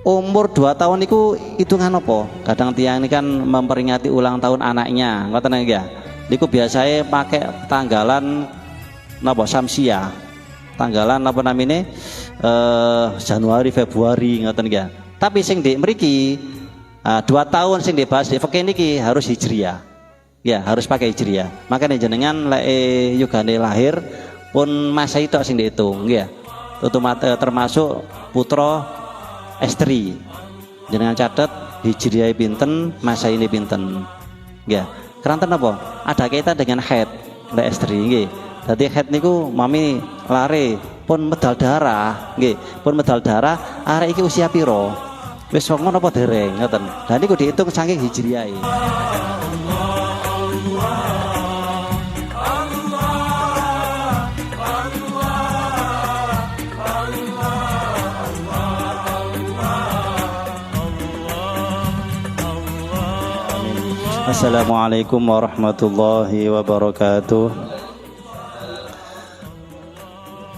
umur 2 tahun itu hitungan apa? Kadang tiang ini kan memperingati ulang tahun anaknya, ngoten ya. Niku biasanya pakai tanggalan napa Samsia. Tanggalan apa namanya? Januari, Februari ngoten ya. Tapi sing di mriki 2 tahun sing dibahas di fikih niki harus hijriah. Ya, harus pakai hijriah. Makanya jenengan lek yugane lahir pun masa itu sing dihitung ya. Termasuk putra istri. Jenengan catat hijriah pinten, masa ini pinten. Ya. Keranten apa? Ada kaitan dengan haid lek istri nggih. Dadi haid niku mami lare pun medal darah nggih. Pun medal darah arek iki usia piro? Wis ngono apa dereng ngoten. Lah niku dihitung saking hijriah. Assalamualaikum warahmatullahi wabarakatuh.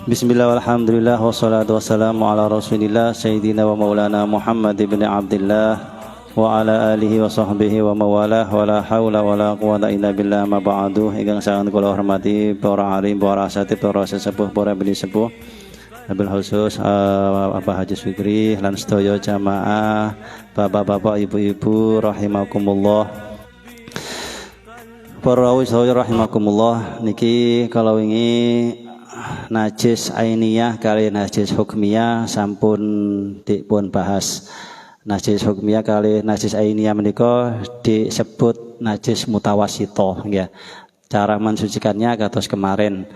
Bismillah walhamdulillah wassalatu wassalamu ala rasulillah sayyidina wa maulana Muhammad ibn Abdillah wa ala alihi wa sahbihi wa mawalah wa la hawla wa la quwata illa billah ma ba'du. Ingkang sangat kula hormati para alim, para asatidz, para sesepuh, para bini sepuh, wabil khusus Bapak Haji Fikri lan sedaya jamaah, bapak-bapak, ibu-ibu rahimakumullah. Para wisaya rahimakumullah, niki kalau wingi najis ainiyah kali najis hukmiyah sampun dipun bahas. Najis hukmiyah kali najis ainiyah menika disebut najis mutawasito ya. Cara mensucikannya kados kemarin.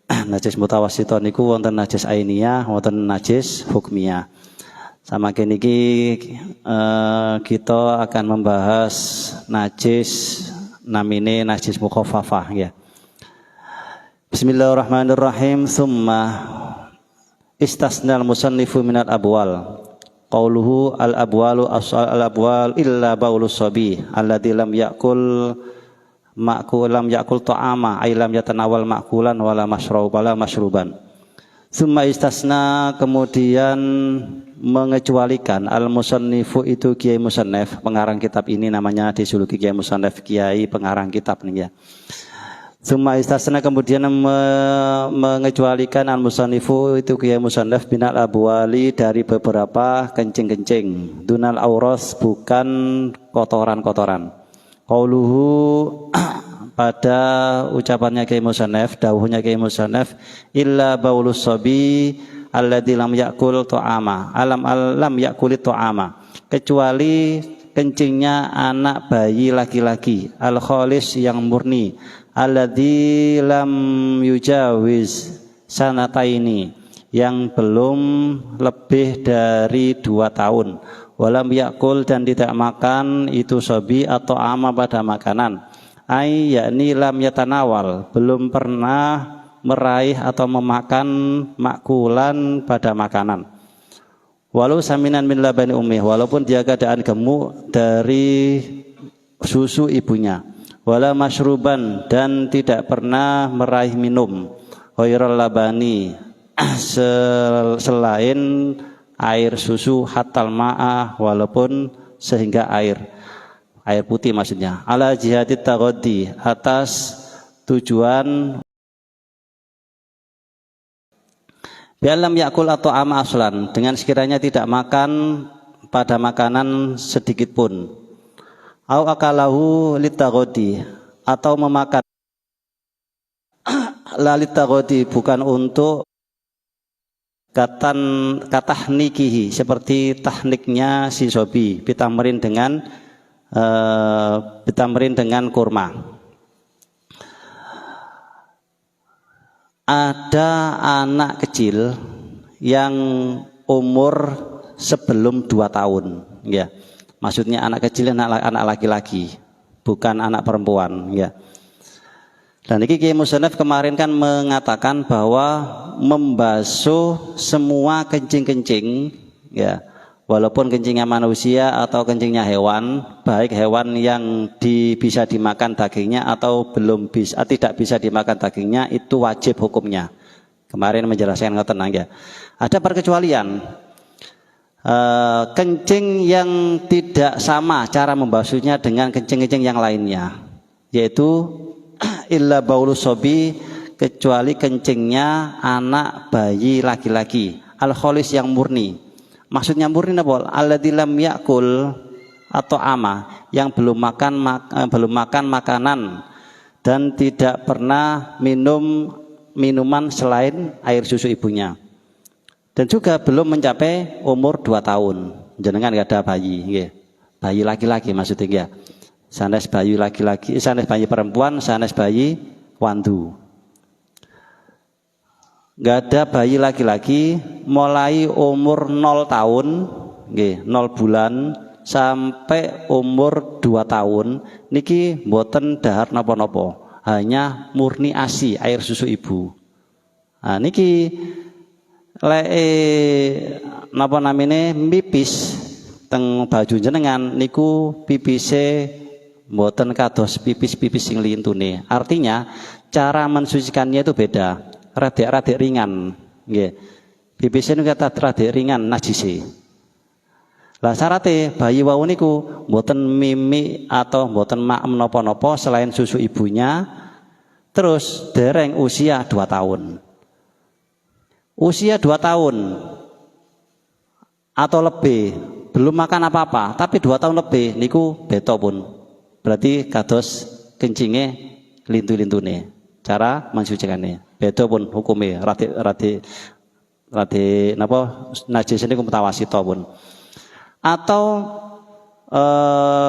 Najis mutawasito niku wonten najis ainiyah, wonten najis hukmiyah. Sama niki kita akan membahas najis namine najis mukhaffafah ya. Bismillahirrahmanirrahim. Summa istasnal musannifu minal abwal. Qauluhu al abwalu asal al abwal illa baulus sabi alladzi lam yakul ta'ama ay lam yatanawal ma'kulan wala masyruban. Summa istasna, kemudian mengecualikan al musannifu itu Kiai Musannaf, pengarang kitab ini namanya disuluki Kiai Musannaf, Kiai pengarang kitab nih ya. Summa istasna, kemudian mengecualikan al musannifu itu Kiai Musannaf binal abwali, dari beberapa kencing-kencing, dunal auros, bukan kotoran-kotoran. Qauluhu pada ucapannya Kiai Musannaf, dawuhnya Kiai Musannaf, illa baulus sabi alladzi lam yakul ta'ama, lam yakulit ta'ama, kecuali kencingnya anak bayi laki-laki, al khalis yang murni, alladzi lam yujawiz sanataini, yang belum lebih dari 2 tahun, walam yakul, dan tidak makan itu sabi atau ama pada makanan, ai yakni lam yatanawal, belum pernah meraih atau memakan makulan pada makanan, walau saminan min labani ummih, walaupun dia keadaan gemuk dari susu ibunya, wala masyruban, dan tidak pernah meraih minum, ghairal labani, selain air susu, hatal ma'ah, walaupun sehingga air putih maksudnya, ala jihadit taghaddi, atas tujuan bialam yakul atau ama aslan, dengan sekiranya tidak makan pada makanan sedikit pun, au akalahu litaghaddi, atau memakan lalitagodi, bukan untuk katahnikihi, seperti tahniknya si sobi, bitamrin dengan kurma. Ada anak kecil yang umur sebelum 2 tahun ya. Maksudnya anak kecil, anak laki-laki, bukan anak perempuan ya. Dan ini Kiai Musannaf kemarin kan mengatakan bahwa membasuh semua kencing-kencing ya, walaupun kencingnya manusia atau kencingnya hewan, baik hewan yang bisa dimakan dagingnya atau tidak bisa dimakan dagingnya, itu wajib hukumnya. Kemarin menjelaskan ngoten ya. Ada perkecualian. kencing yang tidak sama cara membasuhnya dengan kencing-kencing yang lainnya, yaitu illa baulu sobi, kecuali kencingnya anak bayi laki-laki, al kholis yang murni. Maksudnya murni apa? Alladzi lam yakul atau ama, yang belum makan makanan dan tidak pernah minum minuman selain air susu ibunya, dan juga belum mencapai umur 2 tahun. Jenengan gak ada bayi, nggih. Bayi laki-laki maksudnya ya. Sanes bayi laki-laki, sanes bayi perempuan, sanes bayi wandu. Gak ada bayi laki-laki mulai umur 0 tahun, nggih, 0 bulan sampai umur 2 tahun niki mboten dahar napa-napa, hanya murni ASI, air susu ibu. Nah niki napa namine pipis teng baju jenengan niku pipise mboten kados pipis-pipis sing lintune. Artinya cara mensucikannya itu beda. Radik-radik ringan, nggih. Pipisnya niku kata radik ringan najise. Lah syaratnya bayi wau niku mboten mimi atau mboten maem napa-napa selain susu ibunya, terus dereng usia 2 tahun. Usia 2 tahun atau lebih belum makan apa-apa, tapi 2 tahun lebih niku beto pun. Berarti kados kencinge lintu-lintune. Cara mensucikannya beda pun hukumnya rati napa najis niku mutawasito pun. Atau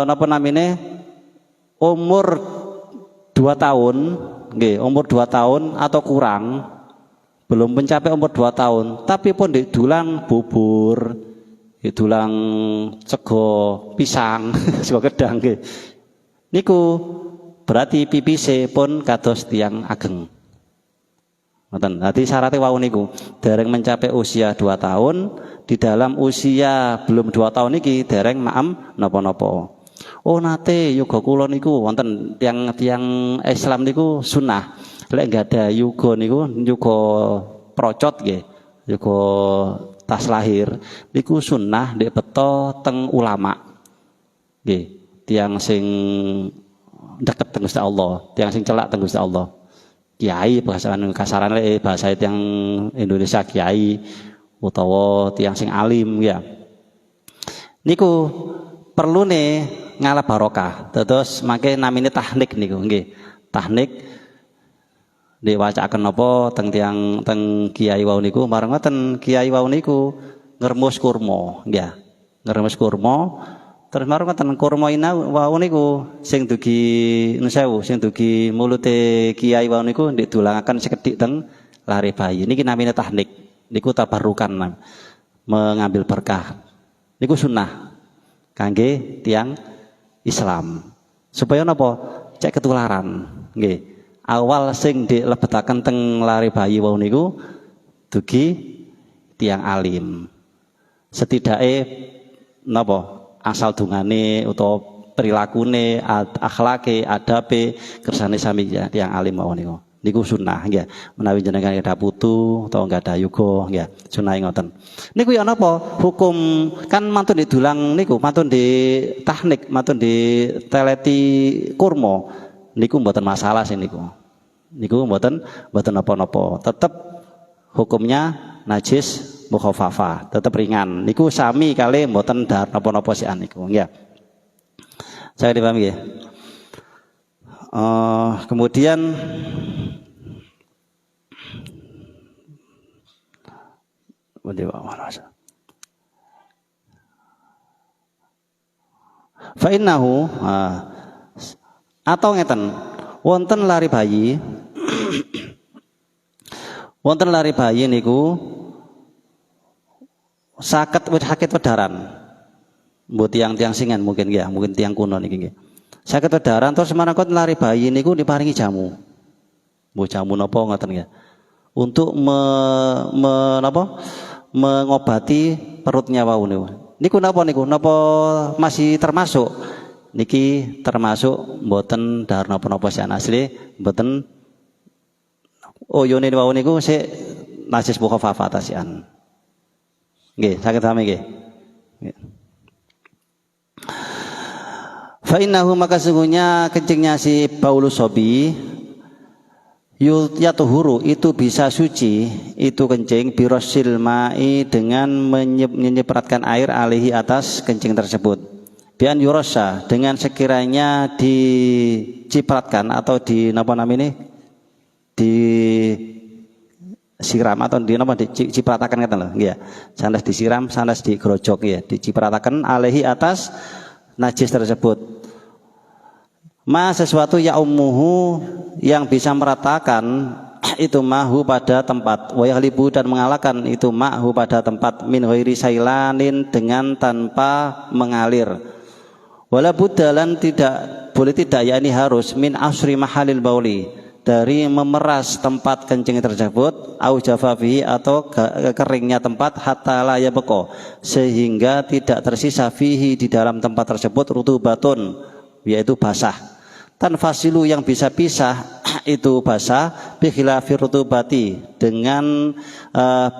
napa namine umur 2 tahun, nggih, umur 2 tahun atau kurang, belum mencapai umur 2 tahun, tapi pun didulang bubur, didulang sego pisang, sego gedang nggih. Niku berarti pipise pun kados tiang ageng. Ngoten. Dadi syaratnya wau niku dereng mencapai usia 2 tahun, di dalam usia belum 2 tahun niki dereng maem napa-napa. Oh nate yoga kula niku wonten tiang Islam niku sunnah. Lek enggak ada yoga niku yoga procot nggih, yoga tas lahir niku sunnah ndek beto teng ulama. Nggih, tiang sing deket teng Gusti Allah, tiang sing celak teng Gusti Allah. Kiai kasaran bahasa yang Indonesia kiai utawa tiang sing alim ya. Niku perlu nih ngalah barokah. Terus makai namine tahnik niku nggih. Tahnik diwacaken napa teng kiai wau niku marang ngoten kiai wau niku ngermus kurma nggih. Ngermus kurma terus marang ngoten kurma ina wau niku sing dugi nusewu sing dugi mulute kiai wau niku ndik dulangaken sekedhik teng lare bayi. Niki namine tahnik. Niku tabarukan mengambil berkah. Niku sunnah kangge tiang Islam. Supaya napa? Cek ketularan. Nggih. Awal sing dilebetaken teng lare bayi wau niku dugi tiang alim. Setidake napa? Asal dungane utawa perilakune, akhlake, adabe kersane sami tiang alim mawon niku. Niku sunnah nggih. Menawi jenengan ada putu utawa enggak ada yuga nggih, sunah ngoten. Niku ya napa? Hukum kan mantun didulang niku, mantun di tahnik, mantun di teleti kurma. Niku mboten masalah sih niku. Niku mboten napa-napa. Tetep hukumnya najis mukhafafah, tetap ringan. Niku sami kali mboten dar napa-napa sian niku nggih. Saya dipahami nggih. Kemudian fa innahu atau ngeten wonten lari bayi wonten lari bayi niku sakit wedaran. Mbok tiang-tiang singan mungkin ya, mungkin tiang kuno niki nggih. Sakit wedaran terus manangkot lari bayi niku diparingi jamu. Mbok jamu napa ngoten nggih. Untuk mengobati perutnya wau niku. Niku napa niku? Napa masih termasuk? Niki termasuk mboten dahar napa-napa sian asli, mboten oyone wau niku sik najis mukhafafah tasian. Nggih, saged sami nggih. Fa innahu maka sungguhnya kencingnya si baulus sobi yatuhuru itu bisa suci itu kencing birosil ma'i dengan menyipratkan air alihi atas kencing tersebut bian yurosa dengan sekiranya dicipratkan atau di apa namanya disiram atau di apa dicipratakan kata loh ya sanes disiram sanes digerojok ya dicipratakan alihi atas najis tersebut sesuatu ya ummuhu yang bisa meratakan itu mahu pada tempat wa yaghlibu dan mengalahkan itu mahu pada tempat min ghairi sailanin dengan tanpa mengalir wala budalan tidak boleh tidak yakni harus min asri mahalil bauli dari memeras tempat kencing tersebut au jafafihi atau keringnya tempat hatta la yabqa sehingga tidak tersisa fihi di dalam tempat tersebut rutubatun yaitu basah tanfasilu yang bisa pisah itu basah bi khilafir rutubati dengan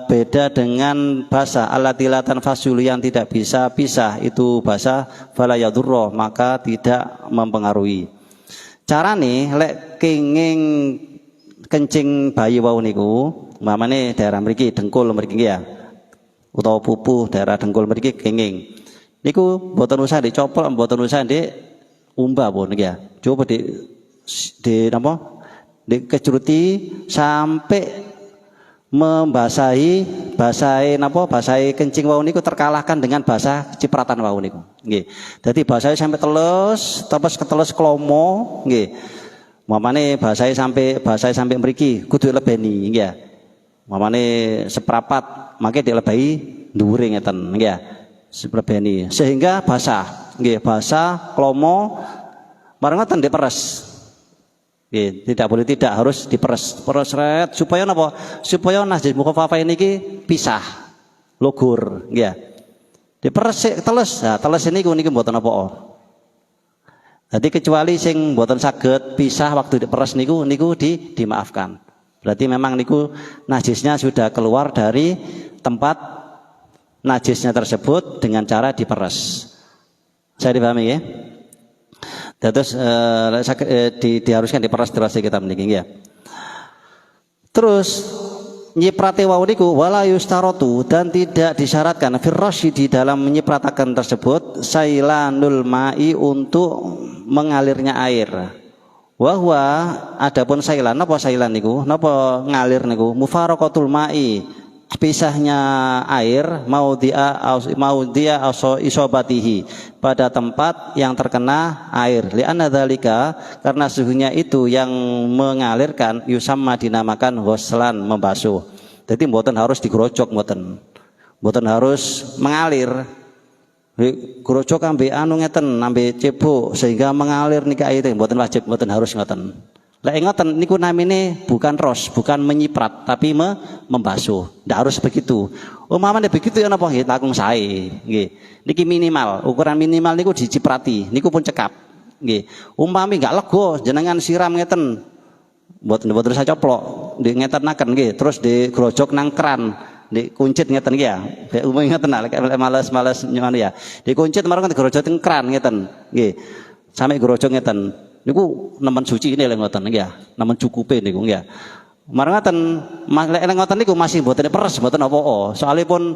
beda dengan basah allati la tanfasilu yang tidak bisa pisah itu basah fala yadurra maka tidak mempengaruhi. Carane lek kenging kencing bayi wau niku mamane daerah mriki dengkul mriki ya utawa pupuh daerah dengkul mriki kenging niku mboten usah dicoplok mboten usah umbah pun ya. Coba di apa? Dikecuruti sampai basahi kencing wau niku terkalahkan dengan basah cipratan wau niku. Nggih. Dadi basahi sampai telus, tepes ketelus klomo, nggih. Mamane basahi sampai mriki kudu lebeni nggih ya. Mamane seprapat mangke dilebahi dhuwure ngeten nggih ya. Lebeni sehingga basah. Nggih, basah, klomo, barang ngoten diperes. Nggih, tidak boleh tidak harus diperes. Peres ret supaya napa? Supaya najis mukhafafah niki pisah. Lugur, nggih ya. Diperes teles. Nah, teles niku mboten apa-apa. Jadi kecuali sing mboten saged pisah waktu diperes niku dimaafkan. Berarti memang niku najisnya sudah keluar dari tempat najisnya tersebut dengan cara diperes. Saya dipahami ya. Terus diharuskan diperas terus kita meniki ya. Terus nyiprate wau niku wala yustarotu dan tidak disyaratkan firrasyi di dalam menyipratakan tersebut sailanul ma'i untuk mengalirnya air. Wahwa adapun sailan napa sailan niku napa ngalir niku mufaraqatul ma'i pisahnya air mau dia isobatihi pada tempat yang terkena air li'anna dzalika karena sesungguhnya itu yang mengalirkan yusamma dinamakan ghuslan membasuh. Jadi mboten harus digerojok mboten harus mengalir gerojok ambe anu ngeten ambe cebok sehingga mengalir nika air mboten wajib mboten harus ngoten. Lah ngoten niku namine bukan bukan menyiprat tapi membasuh. Ndak harus begitu. Umpamane begitu ya napa nggih langkung sae nggih. Niki minimal, ukuran minimal niku diciprati, niku pun cekap. Nggih. Umpami enggak lega jenengan siram ngeten. Mboten usah coplok, nggih ngetenaken nggih, terus digrojok nang keran, dikuncit ngeten nggih ya. Umum ngeten males-males nyono ya. Dikuncit marang digrojok teng keran ngeten. Nggih. Sampai grojok ngeten. Niku nemen suci ini lek ngoten nggih ya. Nemen cukupe niku nggih ya. Marang ngoten lek ngoten niku masih mboten peres mboten apa-apa. Soalipun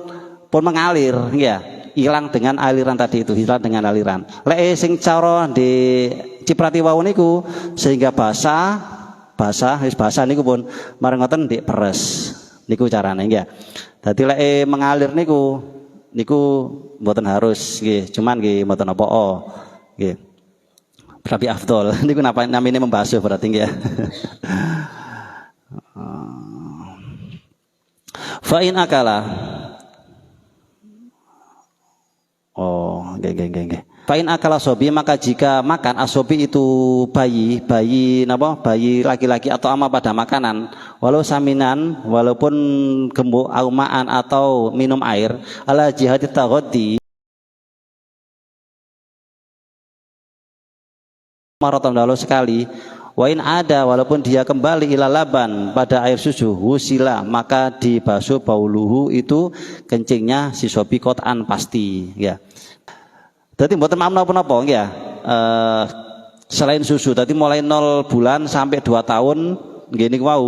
mengalir nggih ya. Hilang dengan aliran tadi itu, hilang dengan aliran. Lek sing cara diciprati wau niku sehingga basah niku pun marang ngoten diperes. Niku carane nggih ya. Dadi lek mengalir niku mboten harus nggih, cuman nggih mboten apa-apa. Nggih. Berarti afdol. Niku namanya membasuh berarti ya. Fa'in akala. Oh, nggih. Fa'in akala sobi maka jika makan asobi itu bayi laki-laki atau ama pada makanan walau saminan walaupun gembok aumaan atau minum air ala jihati taghaddi marotan lalu sekali Wa in ada, walaupun dia kembali ila laban pada air susu, husila maka dibasuh bauluhu itu kencingnya si sobi kotan pasti ya. Jadi mboten napa-napa ya. Selain susu, tadi mulai 0 bulan sampai 2 tahun gini wow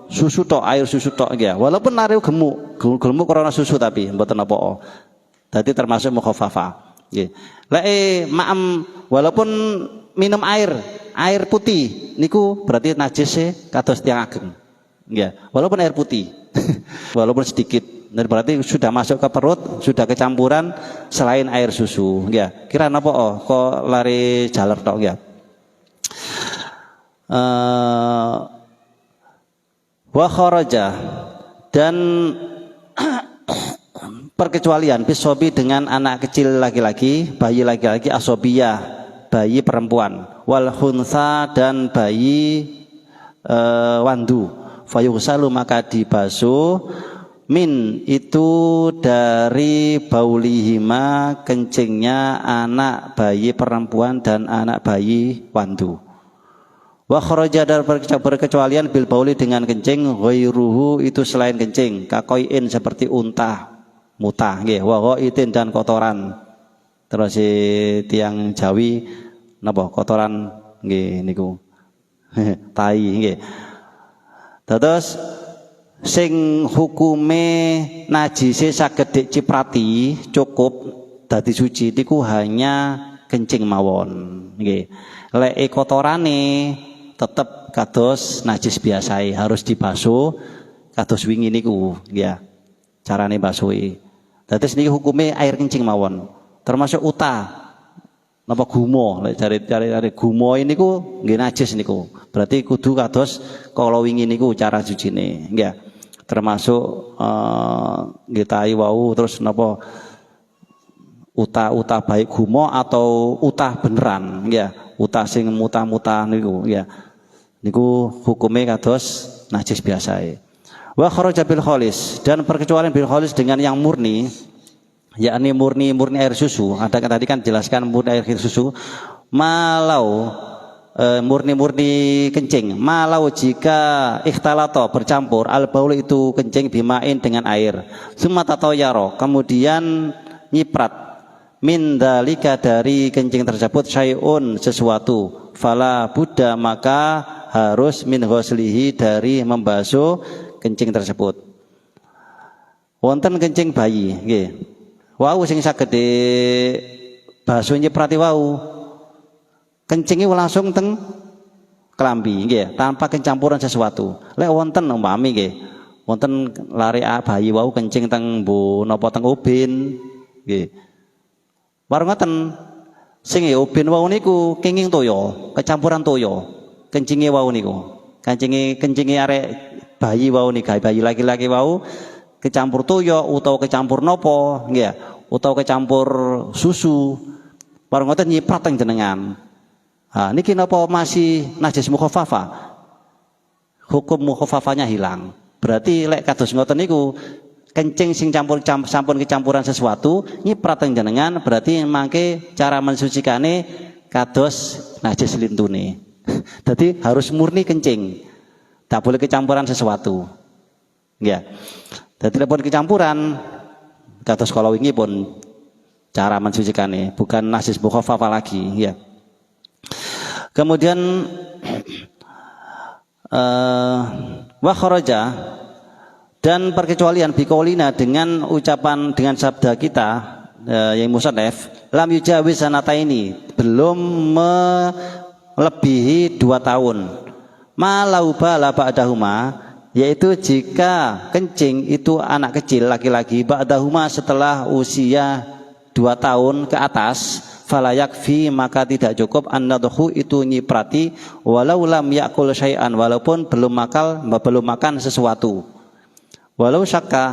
susu tok, air susu tok ya. Walaupun lari gemuk karena susu tapi mboten napa. Tadi termasuk mukhaffafa. Nggih. Lek ma'am walaupun minum air putih niku berarti najis kados tiyang ageng. Ya, walaupun air putih. Walaupun sedikit. Dan berarti sudah masuk ke perut, sudah kecampuran selain air susu. Ya, kira napa kok lari jaler tok ya. Wa kharaja dan perkecualian bisobi dengan anak kecil laki-laki, bayi laki-laki, asobiyah bayi perempuan, wal khunsa dan bayi wandu, fayusalu maka dibasuh min itu dari baulihima kencingnya anak bayi perempuan dan anak bayi wandu. Wa kharaja dan perkecualian bil bauli dengan kencing ghairuhu itu selain kencing, kakoin seperti unta mutah nggih, wa itin dan kotoran. Terus tiang Jawi napa kotoran nggih niku. Tai nggih. Terus sing hukume najise saged diciprati cukup dadi suci niku hanya kencing mawon nggih. Lek kotorane tetep kados najis biasa harus dibasuh kados wingi niku ya. Carane basuhi. Dados niki hukume air kencing mawon. Termasuk uta. Napa gumo, cari gumo niku nggih najis niku. Berarti kudu kados kala wingi niku cara sucine, nggih. Termasuk nggih tai wau terus napa uta baik gumo atau uta beneran, nggih. Uta sing muta-muta niku, nggih. Niku hukume kados najis biasa. Wa kharaja bil khalis dan perkecualian bil khalis dengan yang murni, yakni murni air susu. Ada tadi kan jelaskan murni air susu. Malau murni kencing. Malau jika ikhtalato bercampur al baul itu kencing bimain dengan air. Summa tatoyaro kemudian nyiprat min dalika dari kencing tersebut syai'un sesuatu. Fala buddha maka harus min ghuslihi dari membasuh kencing tersebut. Wonten kencing bayi nggih. Wau sing saged basuh nyiprati wau. Kencinge langsung teng kelambi nggih, tanpa kecampuran sesuatu. Lek wonten umpami nggih, wonten lari bayi wau kencing teng mbu napa teng ubin nggih. Warung ngoten sing ubin wau niku kenging toya, kecampuran toya. Kencinge wau niku. Kencinge arek bayi wau nika, bayi laki-laki wau kecampur toyo utawa kecampur nopo nggih, utawa kecampur susu. Bareng ngoten nyiprat teng jenengan. Ha niki napa masih najis mukhaffafa? Hukum mukhaffafanya hilang. Berarti lek kados ngoten niku kencing sing sampun kecampuran sesuatu nyiprat teng jenengan berarti mangke cara mensucikane kados najis lintune. Jadi harus murni kencing. Tak boleh kecampuran sesuatu. Ya. Jadi pun kecampuran kados kala wingi pun cara mensucikannya bukan najis mukhaffafa lagi ya. Kemudian wa kharaja dan perkecualian biqaulina dengan ucapan dengan sabda kita yang musannaf lam yujawiz sanataini belum melebihi 2 tahun. Malau bala ba'dahuma yaitu jika kencing itu anak kecil laki-laki ba'dahuma setelah usia 2 tahun ke atas falayak fi maka tidak cukup an-nadhu itu nyiprati walau lam yakul syai'an walaupun belum makan sesuatu. Walau syakka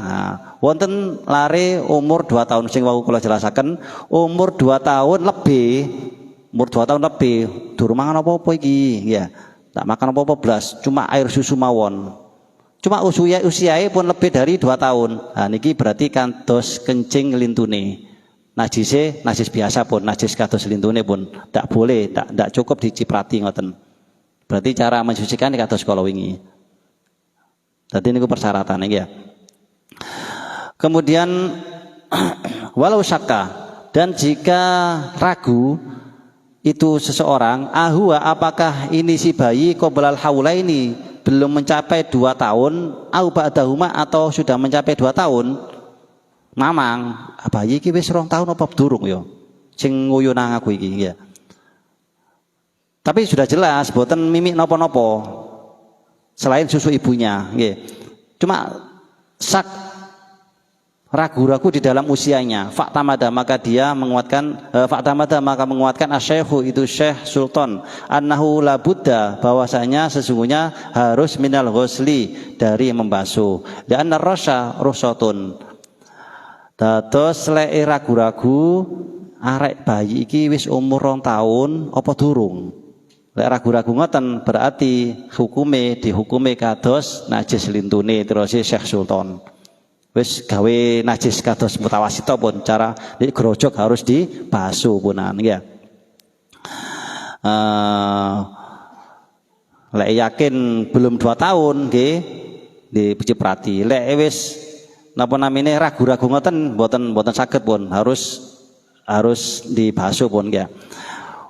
wonten lare umur 2 tahun sing wau kula jelasaken umur 2 tahun lebih durung mangan apa-apa iki ya. Tak makan apa-apa blas, cuma air susu mawon. Cuma usianya pun lebih dari 2 tahun. Nah niki berarti kantos kencing lintune. Najis biasa pun, najis kados lintune pun tak boleh, tak cukup diciprati ngoten. Berarti cara mensucikan kados kala wingi. Dadi niku persyaratan iki ya. Kemudian walau syakka, dan jika ragu itu seseorang, ahwa apakah ini si bayi qoblal haulaini belum mencapai 2 tahun, au ba'dahuma atau sudah mencapai 2 tahun, mamang bayi iki wis 2 tahun apa durung ya sing nguyu nang aku iki ya. Tapi sudah jelas boten mimik napa-napa selain susu ibunya nggih. Cuma sak ragu-ragu di dalam usianya, faktamada maka dia menguatkan maka menguatkan asyekhu itu Syekh Sultan annahu la buddha bahwasanya sesungguhnya harus minal ghusli dari membasuh. Dan ar-rasya ruksatun. Dados lek ragu-ragu arek bayi iki wis umur 2 tahun apa durung. Lek ragu-ragu ngoten berarti dihukumi kados najis lintune terus Syekh Sultan. Wis gawe najis kados mutawasito pun cara grojok harus dibasuh punan ya. Lek yakin belum 2 tahun nggih diciprati. Lek wis napa namine ragu-ragu ngoten boten saged pun harus dibasuh pun ya.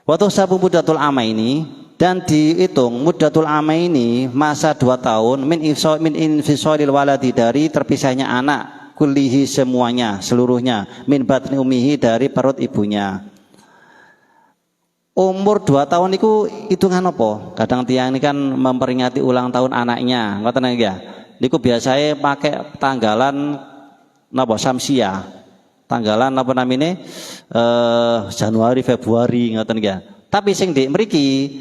Waktu sabu mudatul ama ini dan dihitung mudatul ama ini masa 2 tahun min infisolil waladi dari terpisahnya anak kullihi semuanya seluruhnya min batni umihi dari perut ibunya. Umur 2 tahun itu hitungan apa? Kadang tiang ini kan memperingati ulang tahun anaknya, ngoten ya. Niku biasanya pakai tanggalan napa samsia. Tanggalan apa namanya Januari Februari ngoten ya. Tapi sing ndek mriki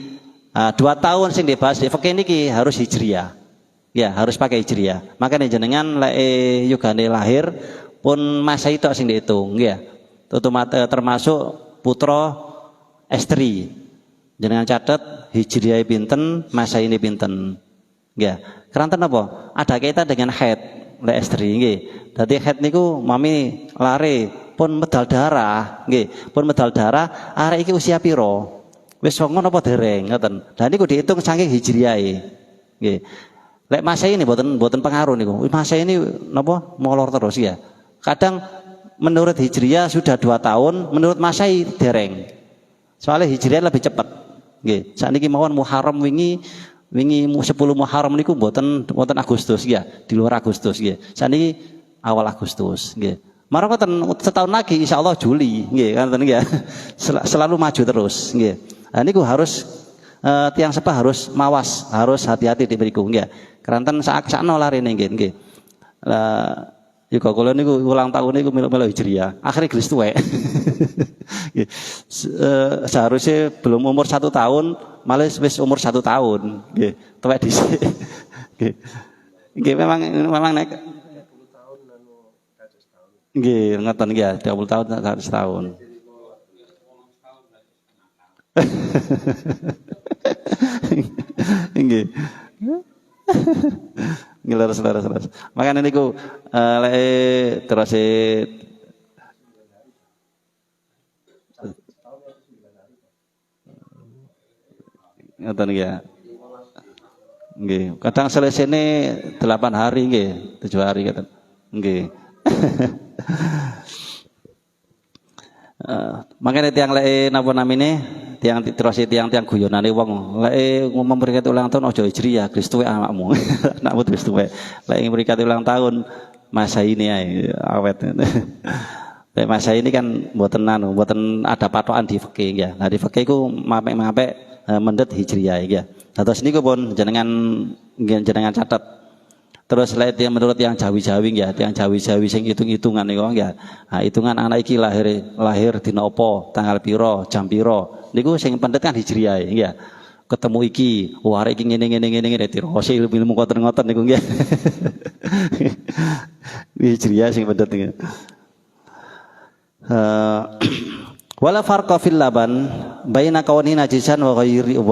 2 tahun sing dibahas di fikih niki harus hijriah. Ya, harus pakai hijriah. Makanya jenengan lek yugane lahir pun masa itu sing dihitung ya. Termasuk putra istri. Jenengan catat hijriah pinten, masa ini pinten. Ya. Keranten apa? Ada kaitan dengan haid lek istri nggih. Dadi haid niku mami lare pun medal darah nggih. Pun medal darah arek iki usia piro? Wis songo napa dereng ngoten. Lah niku dihitung saking hijriahe. Nggih. Lek masa ini boten pengaruh niku. Masa ini napa molor terus ya. Kadang menurut hijriah sudah 2 tahun, menurut Masehi dereng. Soalnya hijriah lebih cepat. Nggih. Sakniki mawon Muharram wingi 10 Muharram niku mboten Agustus ya, di luar Agustus nggih. Sakniki awal Agustus nggih. Marang setahun lagi insyaallah Juli nggih kan nggih. Selalu maju terus nggih. Nah niku harus tiang sepah harus mawas, harus hati-hati di mriku nggih. Keranten sakno larene nggih. Lah juga kula niku ulang tahun niku melu hijriah. Akhire gelis tuwek. Seharusnya belum umur 1 tahun, malah wis umur 1 tahun. Nggih, tuwek dhisik. Nggih. Nggih memang nek 30 tahun lalu 100 tahun. Nggih, ngoten nggih, 30 tahun 100 tahun. Nggih. Ngilaras. Makanya niku lek terus ngoten ya. Nggih, kadang selesene 8 hari nggih, 7 hari ngoten. Nggih. Makanya tiang lek napa namine tiang terus tiang guyonane wong lek memperingati ulang tahun ojo hijriah Kristus anakmu anakmu Kristus lek memperingati ulang tahun masa ini ae awet lek masa ini kan mboten ada patokan di fikih ya. Nah di fikih iku mapek mendet hijriah ya. Terus niku pun jenengan catat. Terus lek menurut yang Jawi-Jawi ya, yang Jawi-Jawi sing hitung-hitungan niku ya. Nah, hitungan anak iki lahir dina apa, tanggal piro, jam piro. Niku sing pendet kan hijriah ya. Ketemu iki, arek iki ngene tirose ilmu ngoten-ngoten niku nggih. Hijriah sing pendet niku. Wala farqa fil laban baina kauni najisan wa ghairihi.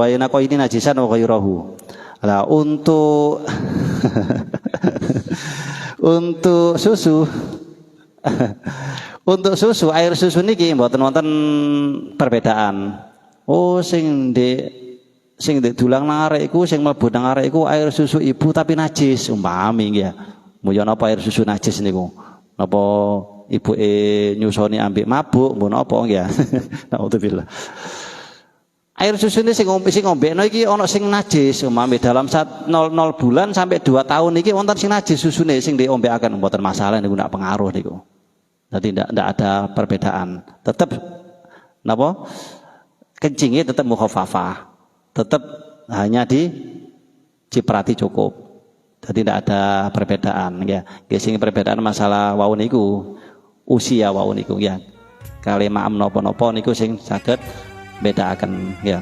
Lah untuk susu air susu niki mboten wonten perbedaan. Oh sing sing ndek dulang nang arek iku sing mlebu nang arek iku air susu ibu tapi najis umpami nggih ya. Muyo napa air susu najis niku? Napa ibuke nyusoni ambek mabuk mbon apa nggih ya. Nauzubillah. Air susu ini sing ngombekno iki ana sing najis umpami dalam 0 bulan sampai 2 tahun iki wonten sing najis susune sing diombekaken mboten masalah niku ndak pengaruh niku. Dadi ndak ada perbedaan. Tetap napa? Kencingnya tetap mukhafafah. Tetap hanya diciprati cukup. Jadi tidak ada perbedaan ya. Sing perbedaan masalah wau niku usia wau niku ya. Kali maem napa-napa niku sing saged bedakaken ya.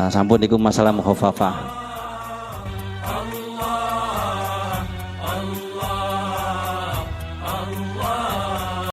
Sampun niku masalah mukhafafah.